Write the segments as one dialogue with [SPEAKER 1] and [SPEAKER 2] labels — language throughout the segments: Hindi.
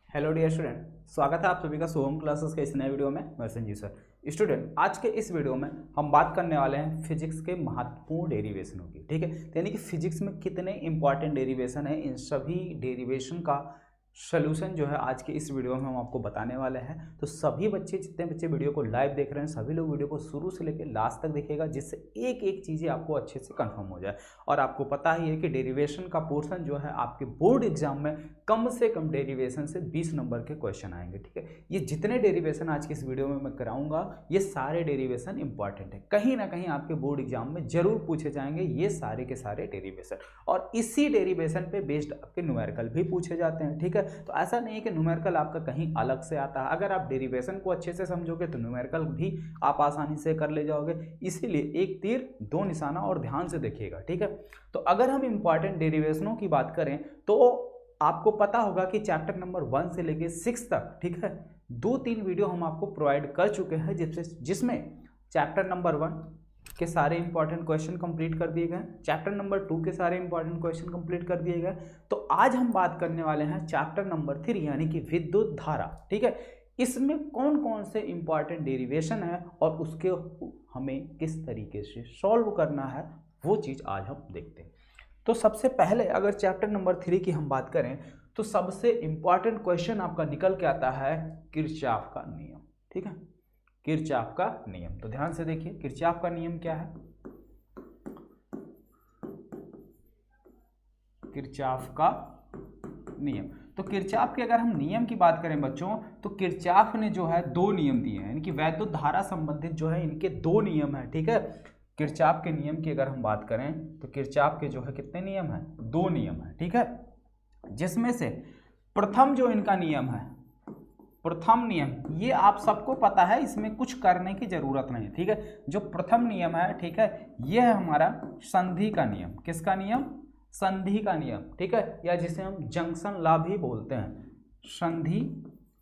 [SPEAKER 1] हेलो डियर स्टूडेंट, स्वागत है आप सभी का सोहम क्लासेस के इस नए वीडियो में। मैं संजीव सर। स्टूडेंट, आज के इस वीडियो में हम बात करने वाले हैं फिजिक्स के महत्वपूर्ण डेरिवेशनों की। ठीक है, यानी कि फिजिक्स में कितने इंपॉर्टेंट डेरिवेशन है, इन सभी डेरिवेशन का सोल्यूशन जो है आज के इस वीडियो में हम आपको बताने वाले हैं। तो सभी बच्चे, जितने बच्चे वीडियो को लाइव देख रहे हैं, सभी लोग वीडियो को शुरू से लेकर लास्ट तक देखिएगा, जिससे एक एक चीज़ें आपको अच्छे से कंफर्म हो जाए। और आपको पता ही है कि डेरिवेशन का पोर्शन जो है आपके बोर्ड एग्जाम में कम से कम डेरिवेशन से 20 नंबर के क्वेश्चन आएंगे। ठीक है, ये जितने डेरिवेशन आज की इस वीडियो में मैं कराऊंगा, ये सारे डेरिवेशन इंपॉर्टेंट है, कहीं ना कहीं आपके बोर्ड एग्जाम में जरूर पूछे जाएंगे ये सारे के सारे डेरिवेशन। और इसी डेरिवेशन पे बेस्ड आपके न्यूमेरिकल भी पूछे जाते हैं। ठीक है, तो ऐसा नहीं है कि न्यूमेरिकल आपका कहीं अलग से आता है। अगर आप डेरिवेशन को अच्छे से समझोगे तो न्यूमेरिकल भी आप आसानी से कर ले जाओगे। इसीलिए एक तीर दो निशाना और ध्यान से देखिएगा। ठीक है, तो अगर हम इंपॉर्टेंट डेरिवेशनों की बात करें तो आपको पता होगा कि चैप्टर नंबर 1 से लेके 6 तक, ठीक है, 2-3 वीडियो हम आपको प्रोवाइड कर चुके हैं, जिसमें चैप्टर नंबर 1 के सारे इंपॉर्टेंट क्वेश्चन कंप्लीट कर दिए गए, चैप्टर नंबर 2 के सारे इंपॉर्टेंट क्वेश्चन कंप्लीट कर दिए गए। तो आज हम बात करने वाले हैं चैप्टर नंबर 3 यानी कि विद्युत धारा। ठीक है, इसमें कौन कौन से इंपॉर्टेंट डेरिवेशन है और उसके हमें किस तरीके से सॉल्व करना है, वो चीज़ आज हम देखते हैं। तो सबसे पहले अगर चैप्टर नंबर 3 की हम बात करें तो सबसे इंपॉर्टेंट क्वेश्चन आपका निकल के आता है किरचॉफ का नियम। ठीक है, किरचॉफ का नियम। तो ध्यान से देखिए, किरचॉफ का नियम क्या है। किरचॉफ का नियम, तो किरचॉफ के अगर हम नियम की बात करें बच्चों, तो किरचॉफ ने जो है 2 नियम दिए हैं, यानी कि वैद्युत धारा संबंधित जो है इनके 2 नियम है। ठीक है, किरचॉफ के नियम की अगर हम बात करें तो किरचॉफ के जो है कितने नियम है, 2 नियम है। ठीक है, जिसमें से प्रथम जो इनका नियम है, प्रथम नियम, ये आप सबको पता है, इसमें कुछ करने की जरूरत नहीं है। ठीक है, जो प्रथम नियम है, ठीक है, ये है हमारा संधि का नियम। किसका नियम? संधि का नियम। ठीक है, या जिसे हम जंक्शन लॉ भी बोलते हैं, संधि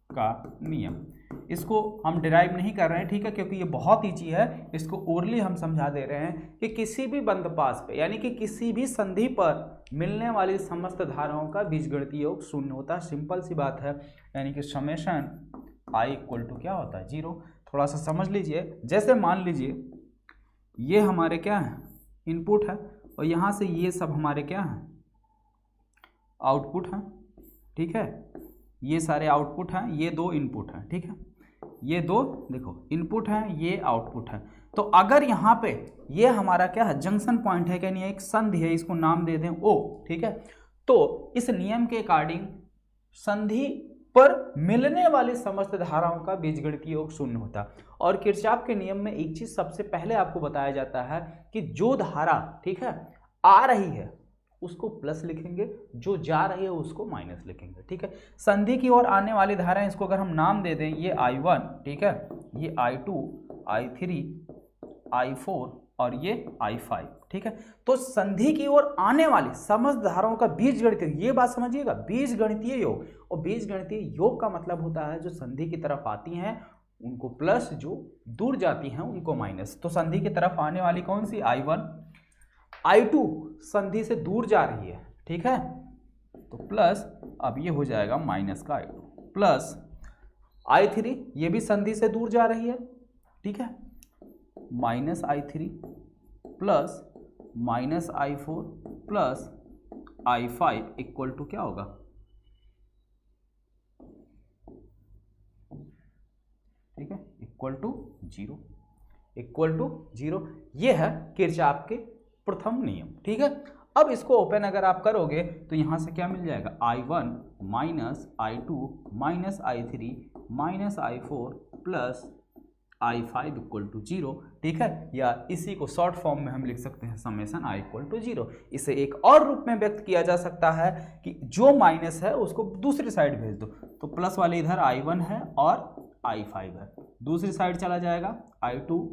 [SPEAKER 1] का नियम। इसको हम डिराइव नहीं कर रहे हैं, ठीक है, क्योंकि ये बहुत ईजी है। इसको ओरली हम समझा दे रहे हैं कि किसी भी बंद पास पे, यानी कि किसी भी संधि पर मिलने वाली समस्त धाराओं का बीजगणितीय योग शून्य होता है। सिंपल सी बात है, यानी कि समेशन आई इक्वल टू क्या होता है, 0। थोड़ा सा समझ लीजिए, जैसे मान लीजिए ये हमारे क्या है, इनपुट है, और यहाँ से ये सब हमारे क्या है, आउटपुट है। ठीक है, ये सारे आउटपुट हैं, ये 2 इनपुट हैं। ठीक है, ये 2 देखो इनपुट हैं, ये आउटपुट है। तो अगर यहाँ पे ये हमारा क्या है, जंक्शन पॉइंट है, यानी एक संधि है, इसको नाम दे दें O। ठीक है, तो इस नियम के अकॉर्डिंग संधि पर मिलने वाली समस्त धाराओं का बीजगणितीय योग शून्य होता है। और किरचॉफ के नियम में एक चीज सबसे पहले आपको बताया जाता है कि जो धारा, ठीक है, आ रही है उसको प्लस लिखेंगे, जो जा रही है उसको माइनस लिखेंगे। ठीक है, संधि की ओर आने वाली धारा, इसको अगर हम नाम दे दें, ये I1, ठीक है, ये I2, I3, I4 और ये I5। ठीक है, तो संधि की ओर आने वाली समस्त धाराओं का बीजगणितीय, ये बात समझिएगा, बीजगणितीय योग। और बीजगणितीय योग का मतलब होता है जो संधि की तरफ आती हैं उनको प्लस, जो दूर जाती हैं उनको माइनस। तो संधि की तरफ आने वाली कौन सी, I1, I2 संधि से दूर जा रही है, ठीक है, तो प्लस, अब ये हो जाएगा माइनस का I2, प्लस I3, ये भी संधि से दूर जा रही है, ठीक है, minus I3, plus minus I4, plus I5 equal to क्या होगा, ठीक है, इक्वल टू 0, इक्वल टू 0। ये है किरचॉफ के प्रथम नियम। ठीक है, अब इसको ओपन अगर आप करोगे तो यहां से क्या मिल जाएगा, I1 minus I2 minus I3 minus I4 plus I5 equal to 0। ठीक है, या इसी को शॉर्ट फॉर्म में हम लिख सकते हैं समेशन I इक्वल टू 0। इसे एक और रूप में व्यक्त किया जा सकता है कि जो माइनस है उसको दूसरी साइड भेज दो, तो प्लस वाले इधर I1 है और I5 है, दूसरी साइड चला जाएगा I2,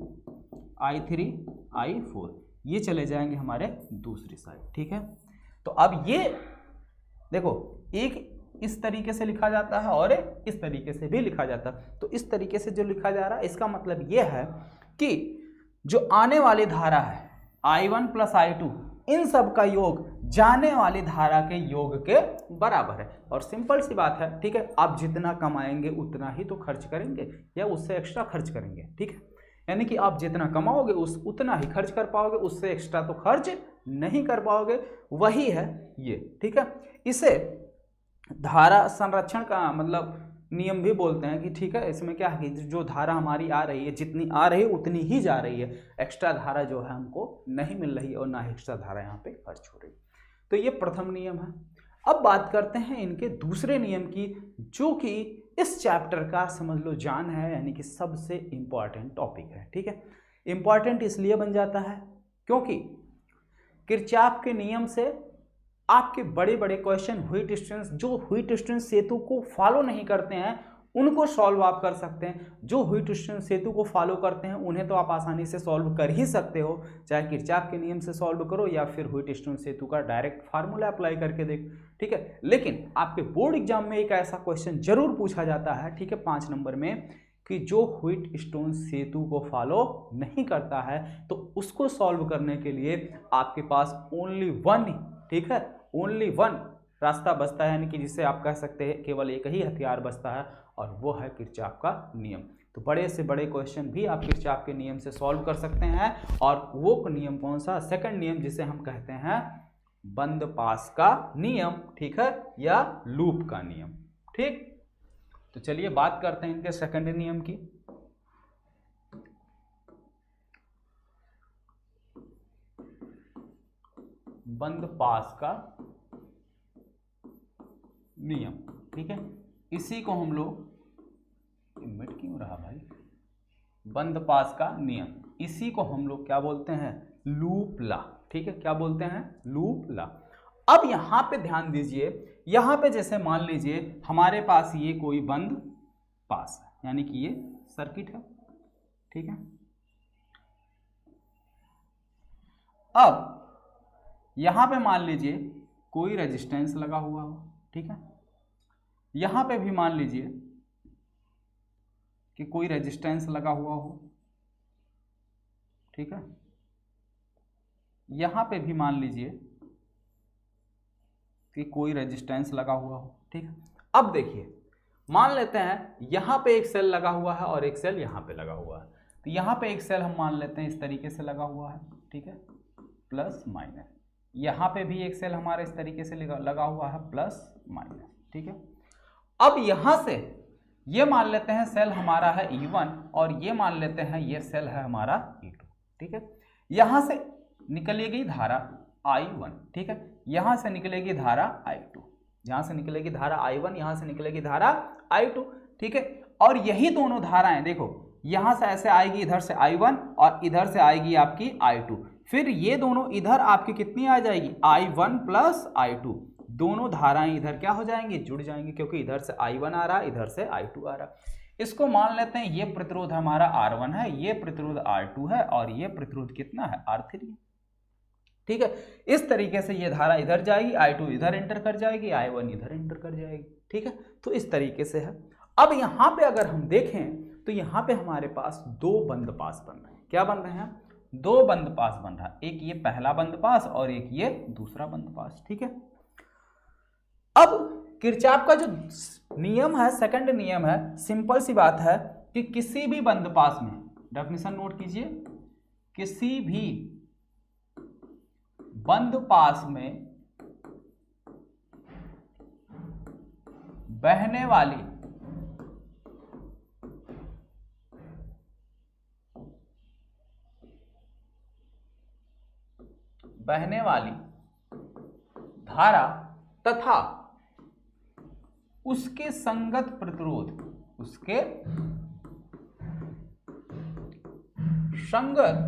[SPEAKER 1] I3, I4, ये चले जाएंगे हमारे दूसरी साइड। ठीक है, तो अब ये देखो, एक इस तरीके से लिखा जाता है और इस तरीके से भी लिखा जाता है। तो इस तरीके से जो लिखा जा रहा है, इसका मतलब ये है कि जो आने वाली धारा है I1 प्लस I2, इन सब का योग जाने वाली धारा के योग के बराबर है। और सिंपल सी बात है, ठीक है, आप जितना कमाएंगे उतना ही तो खर्च करेंगे या उससे एक्स्ट्रा खर्च करेंगे, ठीक है। यानी कि आप जितना कमाओगे उतना ही खर्च कर पाओगे, उससे एक्स्ट्रा तो खर्च नहीं कर पाओगे, वही है ये, ठीक है। इसे धारा संरक्षण का मतलब नियम भी बोलते हैं कि ठीक है, इसमें क्या है कि जो धारा हमारी आ रही है, जितनी आ रही है उतनी ही जा रही है, एक्स्ट्रा धारा जो है हमको नहीं मिल रही है और ना ही एक्स्ट्रा धारा यहाँ पे खर्च हो रही है। तो ये प्रथम नियम है। अब बात करते हैं इनके दूसरे नियम की, जो कि इस चैप्टर का समझ लो जान है, यानी कि सबसे इंपॉर्टेंट टॉपिक है, ठीक है। इंपॉर्टेंट इसलिए बन जाता है क्योंकि किरचॉफ के नियम से आपके बड़े बड़े क्वेश्चन व्हीट स्ट्रीम्स सेतु को फॉलो नहीं करते हैं उनको सॉल्व आप कर सकते हैं। जो व्हीट स्ट्रीम्स सेतु को फॉलो करते हैं उन्हें तो आप आसानी से सॉल्व कर ही सकते हो, चाहे किरचॉफ के नियम से सॉल्व करो या फिर व्हीट स्ट्रीम्स सेतु का डायरेक्ट फार्मूला अप्लाई करके देख, ठीक है। लेकिन आपके बोर्ड एग्जाम में एक ऐसा क्वेश्चन जरूर पूछा जाता है, ठीक है, 5 नंबर में, कि जो व्हीट स्टोन सेतु को फॉलो नहीं करता है तो उसको सॉल्व करने के लिए आपके पास ओनली वन, ठीक है, ओनली वन रास्ता बचता है, यानी कि जिससे आप कह सकते हैं केवल एक ही हथियार बचता है और वो है किरचॉफ का नियम। तो बड़े से बड़े क्वेश्चन भी आप किरचॉफ के नियम से सॉल्व कर सकते हैं। और वो नियम कौन सा? सेकंड नियम, जिसे हम कहते हैं बंद पास का नियम, ठीक है, या लूप का नियम, ठीक। तो चलिए बात करते हैं इनके सेकंड नियम की। बंद पास का नियम, ठीक है, इसी को हम लोग, मिट क्यों रहा भाई, बंद पास का नियम, इसी को हम लोग क्या बोलते हैं? लूप लॉ, ठीक है, क्या बोलते हैं? Loop law. अब यहां पे ध्यान दीजिए, यहां पे जैसे मान लीजिए हमारे पास ये कोई बंद पास है, यानी कि ये सर्किट है, ठीक है। अब यहां पे मान लीजिए कोई रेजिस्टेंस लगा हुआ हो, ठीक है, यहां पे भी मान लीजिए कि कोई रेजिस्टेंस लगा हुआ हो, ठीक है, यहां पे भी मान लीजिए कि कोई रेजिस्टेंस लगा हुआ हो, ठीक है। अब देखिए, मान लेते हैं यहां पे एक सेल लगा हुआ है और एक सेल यहां पे लगा हुआ है। तो यहां पे एक सेल हम मान लेते हैं इस तरीके से लगा हुआ है, ठीक है, प्लस माइनस। यहां पे भी एक सेल हमारा इस तरीके से लगा हुआ है, प्लस माइनस, ठीक है। अब यहां से ये मान लेते हैं सेल हमारा है E1 और ये मान लेते हैं ये सेल है हमारा E2, ठीक है। यहां से निकलेगी धारा I1, ठीक है, यहां से निकलेगी धारा I2, यहां से निकलेगी धारा I1, यहां से निकलेगी धारा I2, ठीक है। और यही दोनों धाराएं देखो, यहां से ऐसे आएगी इधर से I1 और इधर से आएगी आपकी I2, फिर ये दोनों इधर आपकी कितनी आ जाएगी? I1 प्लस I2, दोनों धाराएं इधर क्या हो जाएंगी? जुड़ जाएंगी, क्योंकि इधर से I1 आ रहा है, इधर से I2 आ रहा है। इसको मान लेते हैं ये प्रतिरोध हमारा R1 है, ये प्रतिरोध R2 है और ये प्रतिरोध कितना है? R3, ठीक है। इस तरीके से ये धारा इधर जाएगी, I2 इधर एंटर कर जाएगी, I1 इधर एंटर कर जाएगी, ठीक है। तो इस तरीके से है। अब यहां पे अगर हम देखें तो यहां पे हमारे पास दो बंद पास बन रहे हैं। क्या बन रहे हैं? दो बंद पास बन रहा है, एक ये पहला बंद पास और एक ये दूसरा बंद पास, ठीक है। अब किरचॉफ का जो नियम है, सेकंड नियम है, सिंपल सी बात है कि किसी भी बंद पास में, डेफिनेशन नोट कीजिए, किसी भी बंद पास में बहने वाली धारा तथा उसके संगत प्रतिरोध, उसके संगत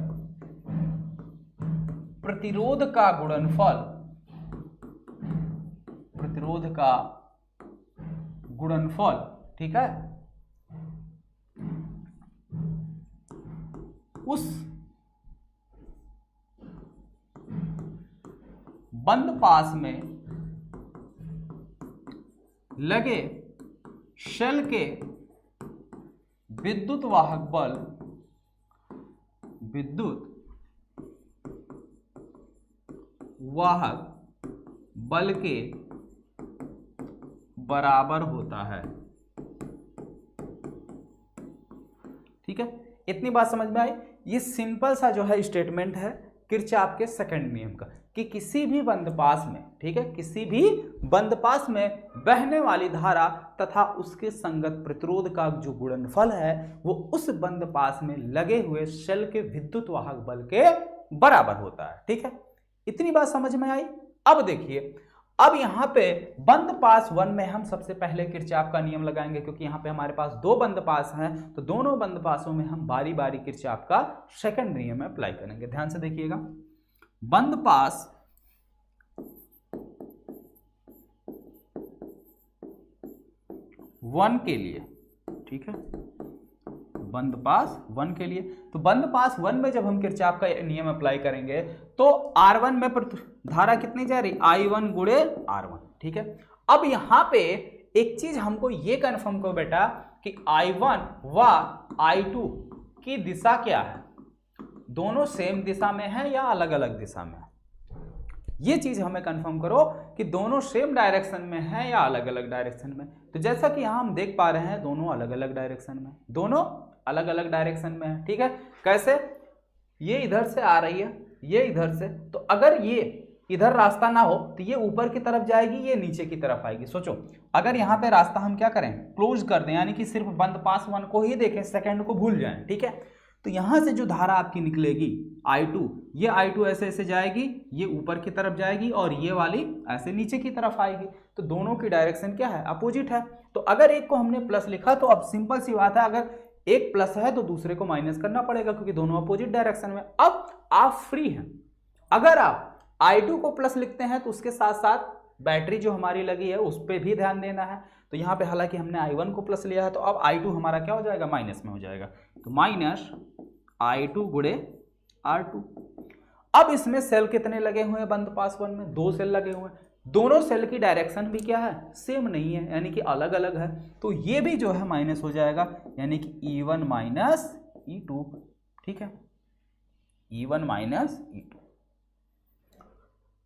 [SPEAKER 1] प्रतिरोध का गुणनफल, प्रतिरोध का गुणनफल, ठीक है, उस बंद पास में लगे शेल के विद्युत वाहक बल, विद्युत वाहक बल के बराबर होता है। ठीक है, इतनी बात समझ में आई। ये सिंपल सा जो है स्टेटमेंट है किरचॉफ के सेकंड नियम का कि किसी भी बंदपास में, ठीक है, किसी भी बंदपास में बहने वाली धारा तथा उसके संगत प्रतिरोध का जो गुणनफल है वो उस बंदपास में लगे हुए शेल के विद्युत वाहक बल के बराबर होता है। ठीक है, इतनी बात समझ में आई। अब देखिए, अब यहां पे बंदपास 1 में हम सबसे पहले किरचॉफ का नियम लगाएंगे, क्योंकि यहां पे हमारे पास 2 बंदपास हैं, तो दोनों बंदपासों में हम बारी बारी किरचॉफ का सेकंड नियम अप्लाई करेंगे। ध्यान से देखिएगा, बंदपास 1 के लिए, ठीक है, बंदपास 1 के लिए, तो बंदपास 1 में जब हम किरचॉफ का नियम अप्लाई करेंगे तो R1 में धारा कितनी जा रही, I1 गुणे R1। ठीक है, अब यहां पे एक चीज हमको ये कंफर्म करो बेटा कि I1 व I2 की दिशा क्या है, दोनों सेम दिशा में है या अलग अलग दिशा में है। ये चीज हमें कंफर्म करो कि दोनों सेम डायरेक्शन में है या अलग अलग डायरेक्शन में। तो जैसा कि यहां हम देख पा रहे हैं दोनों अलग अलग डायरेक्शन में, दोनों अलग अलग डायरेक्शन में है। ठीक है, कैसे, ये इधर से आ रही है, ये इधर से, तो अगर ये इधर रास्ता ना हो तो ये ऊपर की तरफ जाएगी, ये नीचे की तरफ आएगी। सोचो, अगर यहाँ पे रास्ता हम क्या करें, क्लोज कर दें, यानी कि सिर्फ बंदपास 1 को ही देखें, सेकंड को भूल जाएं। ठीक है, तो यहां से जो धारा आपकी निकलेगी I2, ये I2 ऐसे ऐसे जाएगी, ये ऊपर की तरफ जाएगी और ये वाली ऐसे नीचे की तरफ आएगी। तो दोनों की डायरेक्शन क्या है, अपोजिट है। तो अगर एक को हमने प्लस लिखा तो अब सिंपल सी बात है, अगर एक प्लस है तो दूसरे को माइनस करना पड़ेगा, क्योंकि दोनों अपोजिट डायरेक्शन में। अब आप फ्री हैं, अगर आप I2 को प्लस लिखते हैं तो उसके साथ साथ बैटरी जो हमारी लगी है उस पर भी ध्यान देना है। तो यहाँ पे हालांकि हमने I1 को प्लस लिया है, तो अब I2 हमारा क्या हो जाएगा, माइनस में हो जाएगा। तो माइनस I2 गुणे R2। अब इसमें सेल कितने लगे हुए हैं बंदपास 1 में, 2 सेल लगे हुए हैं। दोनों सेल की डायरेक्शन भी क्या है, सेम नहीं है, यानी कि अलग अलग है। तो ये भी जो है माइनस हो जाएगा, यानी कि E1 माइनस E2। ठीक है, E1 माइनस E2।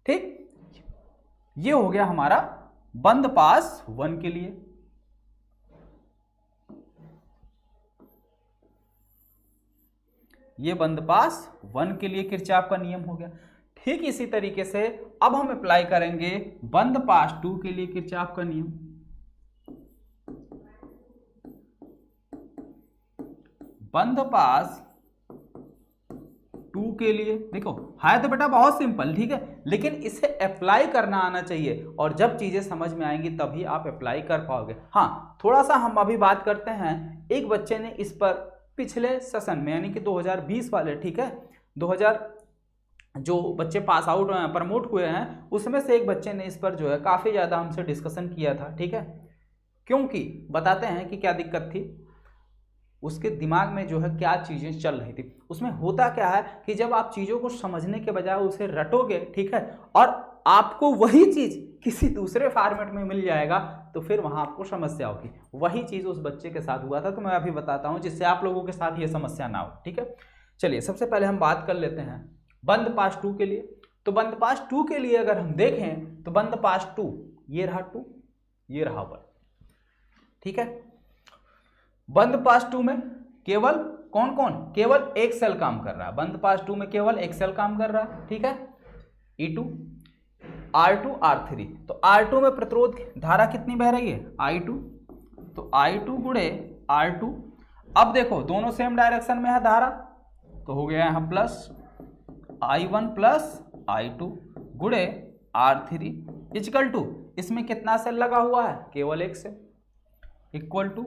[SPEAKER 1] ठीक, ये हो गया हमारा बंदपास 1 के लिए। ये बंदपास 1 के लिए किरचॉफ का नियम हो गया। ठीक इसी तरीके से अब हम अप्लाई करेंगे बंदपास 2 के लिए किरचॉफ का नियम। बंदपास 2 के लिए देखो, है तो बेटा बहुत सिंपल, ठीक है, लेकिन इसे अप्लाई करना आना चाहिए, और जब चीजें समझ में आएंगी तभी आप अप्लाई कर पाओगे। हाँ, थोड़ा सा हम अभी बात करते हैं, एक बच्चे ने इस पर पिछले सेशन में, यानी कि 2020 वाले, ठीक है, 2000 जो बच्चे पास आउट प्रमोट हुए हैं उसमें से एक बच्चे ने इस पर जो है काफ़ी ज़्यादा हमसे डिस्कशन किया था। ठीक है, क्योंकि बताते हैं कि क्या दिक्कत थी, उसके दिमाग में जो है क्या चीज़ें चल रही थी। उसमें होता क्या है कि जब आप चीज़ों को समझने के बजाय उसे रटोगे, ठीक है, और आपको वही चीज़ किसी दूसरे फॉर्मेट में मिल जाएगा तो फिर वहाँ आपको समस्या होगी। वही चीज़ उस बच्चे के साथ हुआ था, तो मैं अभी बताता हूँ जिससे आप लोगों के साथ ये समस्या ना हो। ठीक है, चलिए सबसे पहले हम बात कर लेते हैं बंदपास 2 के लिए। तो बंदपास 2 के लिए अगर हम देखें तो बंदपास 2, ये रहा 2, ये रहा 1। ठीक है, बंदपास 2 में केवल कौन कौन, केवल एक सेल काम कर रहा है। बंदपास 2 में केवल एक सेल काम कर रहा है। ठीक है, E2, R2, R3। तो R2 में प्रतिरोध धारा कितनी बह रही है, I2, तो I2 गुणे R2। अब देखो दोनों सेम डायरेक्शन में है धारा, तो हो गया यहाँ प्लस I1 प्लस I2 गुणे R3 इक्वल टू, इसमें कितना सेल लगा हुआ है, केवल एक सेल, इक्वल टू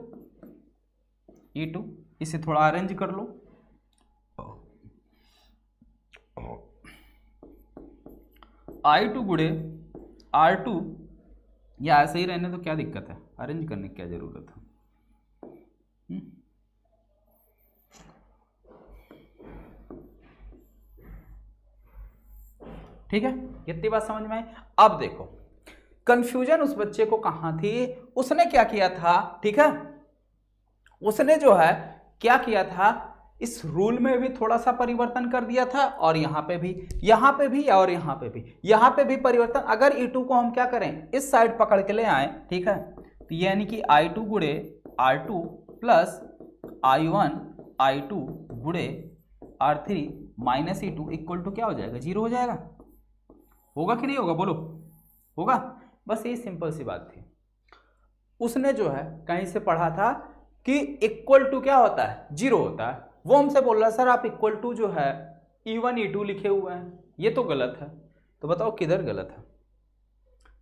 [SPEAKER 1] E2। इसे थोड़ा अरेंज कर लो, I2 गुणे R2, या ऐसे ही रहने तो क्या दिक्कत है, अरेंज करने की क्या जरूरत है। ठीक है, इतनी बात समझ में आई। अब देखो कंफ्यूजन उस बच्चे को कहां थी, उसने क्या किया था, ठीक है, उसने जो है क्या किया था, इस रूल में भी थोड़ा सा परिवर्तन कर दिया था और यहाँ पे भी, यहाँ पे भी और यहाँ पे भी, यहाँ पे भी परिवर्तन। अगर E2 को हम क्या करें, इस साइड पकड़ के ले आए, ठीक है, तो यानी कि I2 गुणे R2 प्लस I1 I2 गुणे R3 minus E2 equal to क्या हो जाएगा, 0 हो जाएगा। होगा कि नहीं होगा, बोलो, होगा। बस ये सिंपल सी बात थी। उसने जो है कहीं से पढ़ा था कि इक्वल टू क्या होता है, 0 होता है। वो हमसे बोल रहा है सर आप इक्वल टू जो है E1 E2 लिखे हुए हैं, ये तो गलत है। तो बताओ किधर गलत है।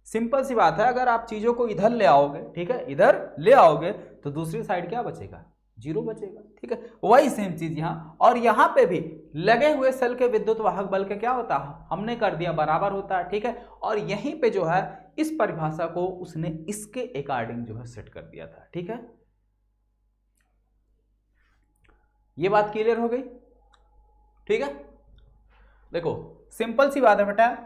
[SPEAKER 1] सिंपल सी बात है, अगर आप चीजों को इधर ले आओगे, ठीक है, इधर ले आओगे तो दूसरी साइड क्या बचेगा, 0 बचेगा, ठीक है। वही सेम चीज यहाँ, और यहाँ पे भी लगे हुए सेल के विद्युत वाहक बल के क्या होता है, हमने कर दिया बराबर होता है, ठीक है। और यहीं पे जो है इस परिभाषा को उसने इसके अकॉर्डिंग जो है सेट कर दिया था, ठीक है। ये बात क्लियर हो गई, ठीक है। देखो सिंपल सी बात है बेटा,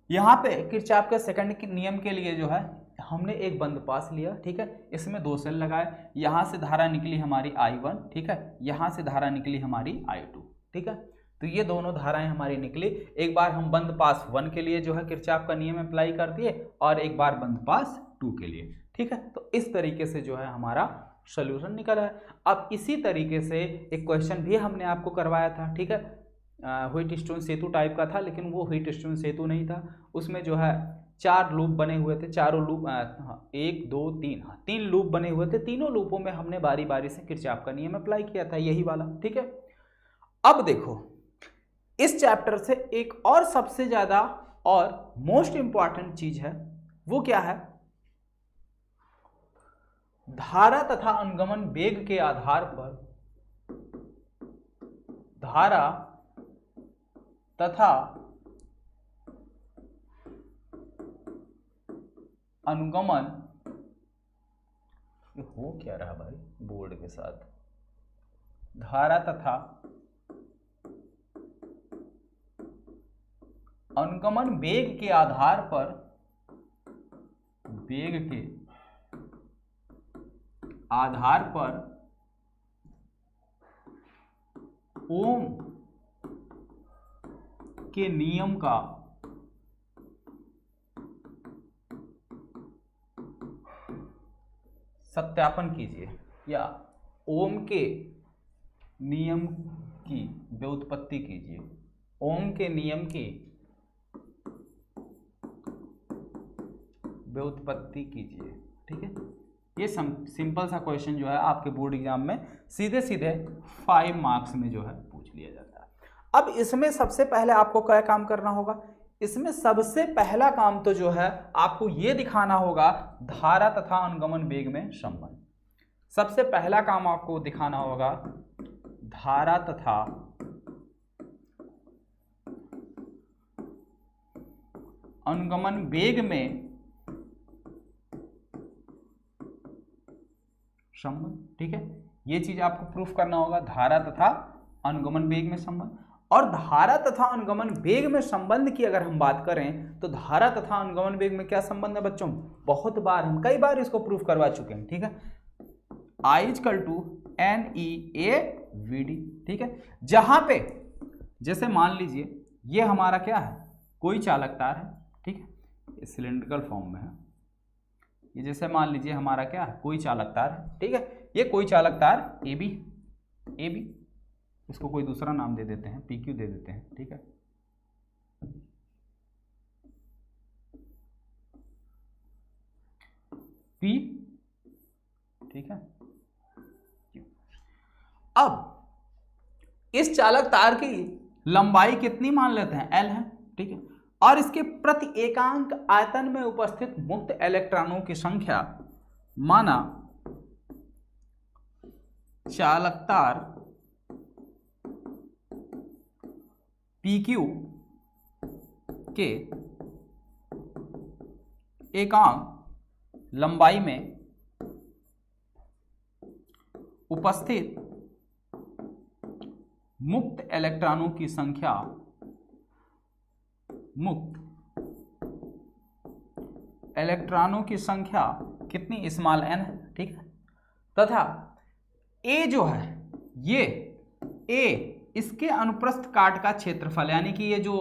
[SPEAKER 1] यहां पे किरचॉफ के सेकंड के नियम के लिए जो है हमने एक बंद पास लिया, ठीक है, इसमें 2 सेल लगाए, यहां से धारा निकली हमारी I1, ठीक है, यहां से धारा निकली हमारी I2, ठीक है। तो ये दोनों धाराएं हमारी निकली। एक बार हम बंद पास 1 के लिए जो है किरचॉफ का नियम अप्लाई कर दिए और एक बार बंद पास 2 के लिए, ठीक है। तो इस तरीके से जो है हमारा सोल्यूशन निकला है। अब इसी तरीके से एक क्वेश्चन भी हमने आपको करवाया था, ठीक है, व्हीट स्टोन सेतु टाइप का था, लेकिन वो व्हीट स्टोन सेतु नहीं था। उसमें जो है 4 लूप बने हुए थे, चारों लूप 1 2 3, 3 लूप बने हुए थे। तीनों लूपों में हमने बारी बारी से किरचॉफ का नियम अप्लाई किया था, यही वाला, ठीक है। अब देखो इस चैप्टर से एक और सबसे ज्यादा और मोस्ट इंपॉर्टेंट चीज है, वो क्या है, धारा तथा अनुगमन वेग के आधार पर धारा तथा अनुगमन, ये हो क्या रहा भाई बोर्ड के साथ, धारा तथा अनुगमन वेग के आधार पर, वेग के आधार पर ओम के नियम का सत्यापन कीजिए, या ओम के नियम की व्युत्पत्ति कीजिए, ओम के नियम की व्युत्पत्ति कीजिए, ठीक है। ये सिंपल सा क्वेश्चन जो है आपके बोर्ड एग्जाम में सीधे सीधे 5 मार्क्स में जो है पूछ लिया जाता है। अब इसमें सबसे पहले आपको क्या काम करना होगा, इसमें सबसे पहला काम तो जो है आपको ये दिखाना होगा धारा तथा अनुगमन वेग में संबंध। सबसे पहला काम आपको दिखाना होगा धारा तथा अनुगमन वेग में संबंध, ठीक है। ये चीज आपको प्रूफ करना होगा, धारा तथा अनुगमन वेग में संबंध। और धारा तथा अनुगमन वेग में संबंध की अगर हम बात करें तो धारा तथा अनुगमन वेग में क्या संबंध है बच्चों, बहुत बार हम कई बार इसको प्रूफ करवा चुके हैं, ठीक है। I = NEAVD, ठीक है। जहां पे जैसे मान लीजिए ये हमारा क्या है, कोई चालक तार है, ठीक है, ये सिलिंड्रिकल फॉर्म में है। ये जैसे मान लीजिए हमारा क्या है, कोई चालक तार है, ठीक है। ये कोई चालक तार AB, इसको कोई दूसरा नाम दे देते हैं, PQ दे देते हैं, ठीक है। P, ठीक है। अब इस चालक तार की लंबाई कितनी मान लेते हैं, L है, ठीक है। और इसके प्रति एकांक आयतन में उपस्थित मुक्त इलेक्ट्रॉनों की संख्या माना चालक तार PQ के एकांक लंबाई में उपस्थित मुक्त इलेक्ट्रॉनों की संख्या, मुक्त इलेक्ट्रॉनों की संख्या कितनी, स्मॉल n है, ठीक है। तथा A जो है ये ए इसके अनुप्रस्थ काट का क्षेत्रफल, यानी कि ये जो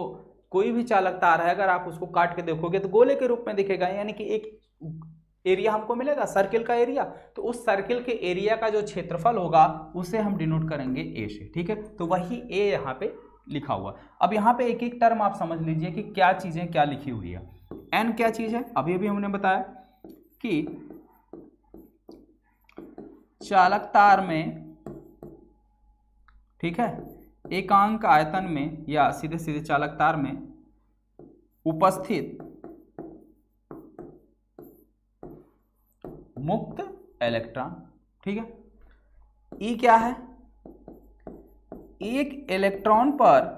[SPEAKER 1] कोई भी चालक तार है अगर आप उसको काट के देखोगे तो गोले के रूप में दिखेगा, यानी कि एक एरिया हमको मिलेगा सर्किल का एरिया, तो उस सर्किल के एरिया का जो क्षेत्रफल होगा उसे हम डिनोट करेंगे ए से, ठीक है। तो वही ए यहाँ पे लिखा हुआ। अब यहाँ पे एक एक टर्म आप समझ लीजिए कि क्या चीजें क्या लिखी हुई है। एन क्या चीज है, अभी अभी हमने बताया कि चालक तार में, ठीक है, एकांक आयतन में या सीधे सीधे चालक तार में उपस्थित मुक्त इलेक्ट्रॉन, ठीक है। ई क्या है, एक इलेक्ट्रॉन पर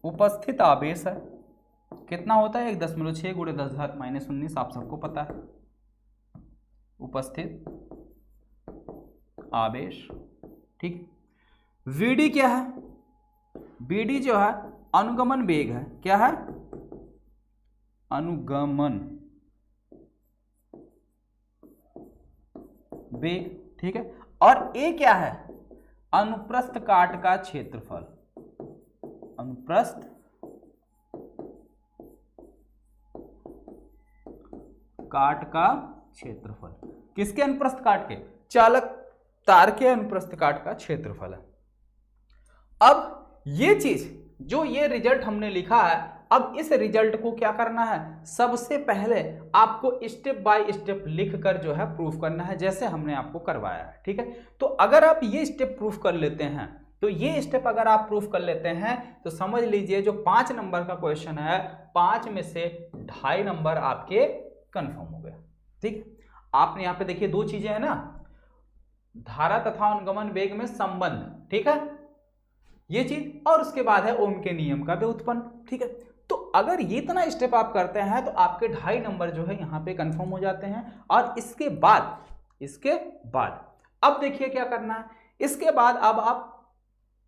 [SPEAKER 1] उपस्थित आवेश है, कितना होता है 1.6 × 10⁻⁻19, आप सबको पता है उपस्थित आवेश, ठीक। वीडी क्या है, वीडी जो है अनुगमन वेग है, क्या है, अनुगमन वेग, ठीक है। और ए क्या है, अनुप्रस्थ काट का क्षेत्रफल, अनुप्रस्थ काट का क्षेत्रफल, किसके अनुप्रस्थ काट के, चालक तार के अनुप्रस्थ काट का क्षेत्रफल है। अब ये चीज जो ये रिजल्ट हमने लिखा है, अब इस रिजल्ट को क्या करना है, सबसे पहले आपको स्टेप बाय स्टेप लिखकर जो है प्रूफ करना है, जैसे हमने आपको करवाया है, ठीक है। तो अगर आप ये स्टेप प्रूफ कर लेते हैं, तो ये स्टेप अगर आप प्रूफ कर लेते हैं तो समझ लीजिए जो 5 नंबर का क्वेश्चन है 5 में से 2.5 नंबर आपके कंफर्म हो गया, ठीक। आपने यहाँ पे देखिए 2 चीजें हैं ना, धारा तथा अनुगमन वेग में संबंध, ठीक है, ये चीज, और उसके बाद है ओम के नियम का व्युत्पन्न, ठीक है। तो अगर ये इतना स्टेप आप करते हैं तो आपके 2.5 नंबर जो है यहाँ पे कंफर्म हो जाते हैं। और इसके बाद अब देखिए क्या करना है, इसके बाद अब आप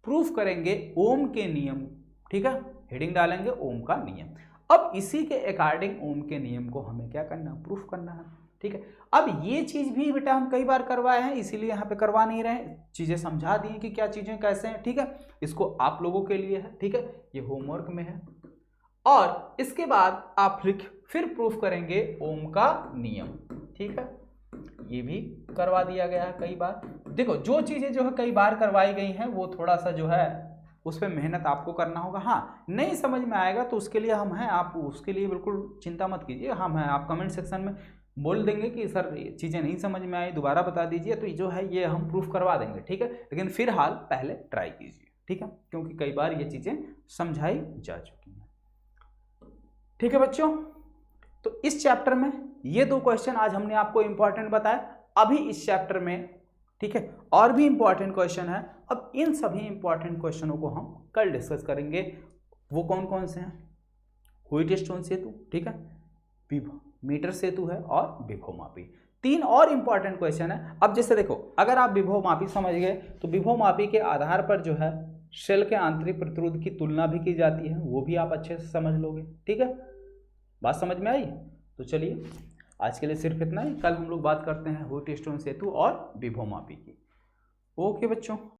[SPEAKER 1] प्रूफ करेंगे ओम के नियम, ठीक है, हेडिंग डालेंगे ओम का नियम। अब इसी के अकॉर्डिंग ओम के नियम को हमें क्या करना है, प्रूफ करना है, ठीक है। अब ये चीज भी बेटा हम कई बार करवाए हैं, इसीलिए यहाँ पे करवा नहीं रहे, चीजें समझा दी कि क्या चीजें कैसे हैं, ठीक है। इसको आप लोगों के लिए है, ठीक है, ये होमवर्क में है। और इसके बाद आप फिर प्रूफ करेंगे ओम का नियम, ठीक है, ये भी करवा दिया गया है कई बार। देखो जो चीजें जो है कई बार करवाई गई हैं वो थोड़ा सा जो है उस पर मेहनत आपको करना होगा। हाँ, नहीं समझ में आएगा तो उसके लिए हम हैं, आप उसके लिए बिल्कुल चिंता मत कीजिए, हम हैं। आप कमेंट सेक्शन में बोल देंगे कि सर ये चीज़ें नहीं समझ में आई, दोबारा बता दीजिए, तो जो है ये हम प्रूफ करवा देंगे, ठीक है। लेकिन फिलहाल पहले ट्राई कीजिए, ठीक है, क्योंकि कई बार ये चीज़ें समझाई जा चुकी हैं, ठीक है बच्चों। तो इस चैप्टर में ये 2 क्वेश्चन आज हमने आपको इंपॉर्टेंट बताया। अभी इस चैप्टर में, ठीक है, और भी इंपॉर्टेंट क्वेश्चन है। अब इन सभी इंपॉर्टेंट क्वेश्चनों को हम कल डिस्कस करेंगे। वो कौन कौन से हैं, व्हीटस्टोन सेतु, ठीक है, विभव मीटर सेतु है और विभव मापी, 3 और इंपॉर्टेंट क्वेश्चन है। अब जैसे देखो, अगर आप विभव मापी समझ गए तो विभव मापी के आधार पर जो है शेल के आंतरिक प्रतिरोध की तुलना भी की जाती है, वो भी आप अच्छे से समझ लोगे, ठीक है। बात समझ में आई? तो चलिए आज के लिए सिर्फ इतना ही, कल हम लोग बात करते हैं व्हीटस्टोन सेतु और विभव मापी की। ओके बच्चों।